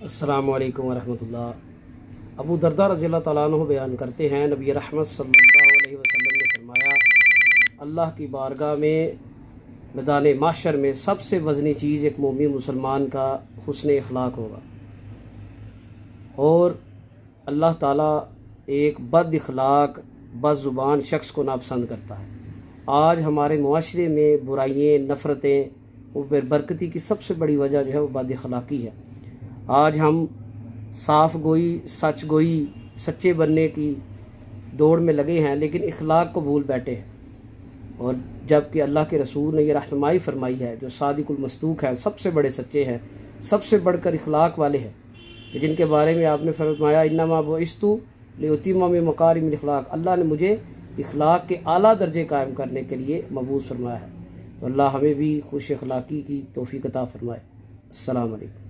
अस्सलामु अलैकुम वरहमतुल्लाह। अबू दरदा रज़ियल्लाहु तआला अन्हु बयान करते हैं, नबी रहमत सल्लल्लाहु अलैहि वसल्लम ने फरमाया, अल्लाह की बारगाह में मैदान माशर में सबसे वज़नी चीज़ एक मोमिन मुसलमान का हुस्न अखलाक होगा, और अल्लाह ताला एक बद अखलाक बद ज़ुबान शख्स को नापसंद करता है। आज हमारे मुआशरे में बुराइयाँ, नफ़रतें और बेबरकती की सबसे बड़ी वजह जो है वो बद अखलाकी है। आज हम साफ़ गोई, सच गोई, सच्चे बनने की दौड़ में लगे हैं, लेकिन इखलाक को भूल बैठे हैं। और जबकि अल्लाह के रसूल ने यह रहनुमाई फरमाई है, जो सादिकुल मस्तूक हैं, सबसे बड़े सच्चे हैं, सबसे बढ़कर इखलाक वाले हैं, कि जिनके बारे में आपने फरमाया, इन्नमा बुइस्तु लिउतिम्मिम मकारिमिल इखलाक, अल्लाह ने मुझे इखलाक के आला दर्जे कायम करने के लिए मबूस फरमाया है। तो अल्लाह हमें भी खुश अखलाकी की तौफीक अता फरमाए। अस्सलाम वालेकुम।